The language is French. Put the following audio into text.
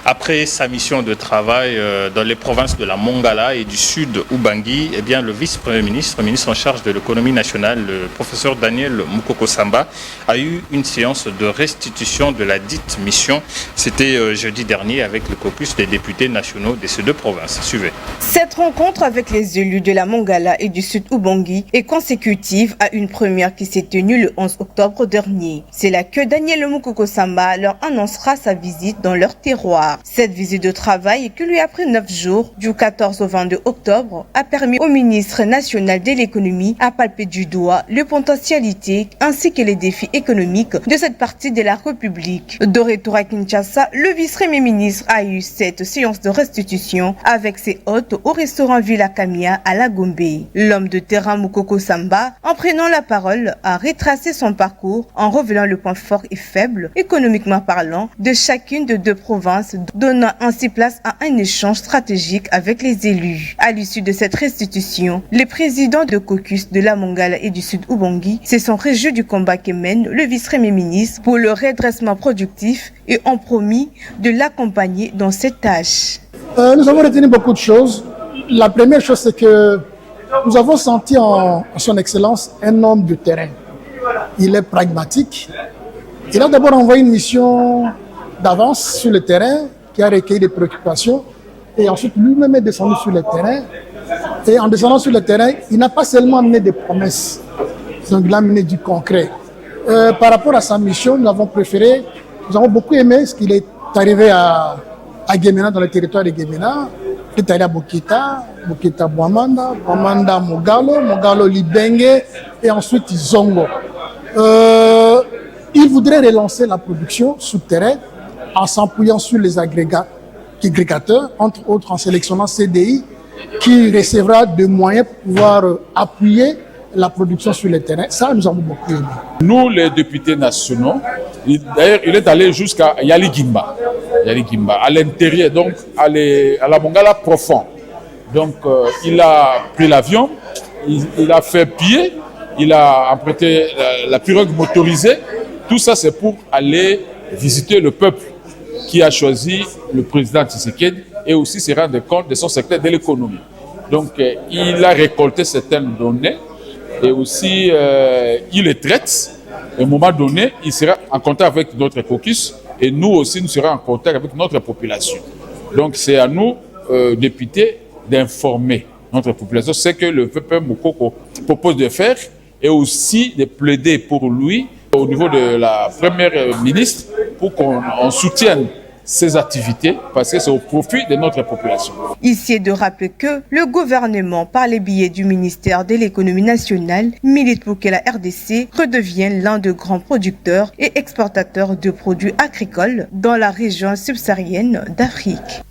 Après sa mission de travail dans les provinces de la Mongala et du sud Ubangi, eh bien, le vice-premier ministre, ministre en charge de l'économie nationale, le professeur Daniel Mukoko Samba, a eu une séance de restitution de la dite mission. C'était jeudi dernier avec le caucus des députés nationaux de ces deux provinces. Suivez. Cette rencontre avec les élus de la Mongala et du sud Ubangi est consécutive à une première qui s'est tenue le 11 octobre dernier. C'est là que Daniel Mukoko Samba leur annoncera sa visite dans leur terroir. Cette visite de travail, qui lui a pris 9 jours, du 14 au 22 octobre, a permis au ministre national de l'économie à palper du doigt les potentialités ainsi que les défis économiques de cette partie de la République. De retour à Kinshasa, le vice-premier ministre a eu cette séance de restitution avec ses hôtes au restaurant Villa Kamia à la Gombe. L'homme de terrain Mukoko Samba, en prenant la parole, a retracé son parcours en révélant le point fort et faible, économiquement parlant, de chacune des deux provinces, donnant ainsi place à un échange stratégique avec les élus. À l'issue de cette restitution, les présidents de caucus de la Mongala et du sud Ubangi se sont réjouis du combat que mène le vice-premier ministre pour le redressement productif et ont promis de l'accompagner dans cette tâche. Nous avons retenu beaucoup de choses. La première chose, c'est que nous avons senti en son excellence un homme de terrain. Il est pragmatique. Il a d'abord envoyé une mission d'avance sur le terrain qui a recueilli des préoccupations et ensuite lui-même est descendu sur le terrain. Et en descendant sur le terrain, il n'a pas seulement amené des promesses, donc il a amené du concret. Par rapport à sa mission, nous avons beaucoup aimé ce qu'il est arrivé à Gemena, dans le territoire de Gemena. Il est allé à Bokita, Bouamanda, Bouamanda Mogalo Libenge et ensuite Zongo. Il voudrait relancer la production souterraine en s'appuyant sur les agrégateurs, entre autres en sélectionnant CDI, qui recevra des moyens pour pouvoir appuyer la production sur le terrain. Ça, nous avons beaucoup aimé. Nous, les députés nationaux, d'ailleurs, il est allé jusqu'à Yaligimba, à l'intérieur, donc à la Mongala profond. Donc, il a pris l'avion, il a fait pied, il a emprunté la pirogue motorisée. Tout ça, c'est pour aller visiter le peuple qui a choisi le président Tshisekedi et aussi se rendre compte de son secteur de l'économie. Donc, il a récolté certaines données et aussi il les traite. À un moment donné, il sera en contact avec notre caucus et nous aussi, nous serons en contact avec notre population. Donc, c'est à nous, députés, d'informer notre population. C'est que le peuple Mukoko propose de faire et aussi de plaider pour lui au niveau de la première ministre pour qu'on soutienne ces activités parce que c'est au profit de notre population. Ici est de rappeler que le gouvernement, par les billets du ministère de l'économie nationale, milite pour que la RDC redevienne l'un des grands producteurs et exportateurs de produits agricoles dans la région subsaharienne d'Afrique.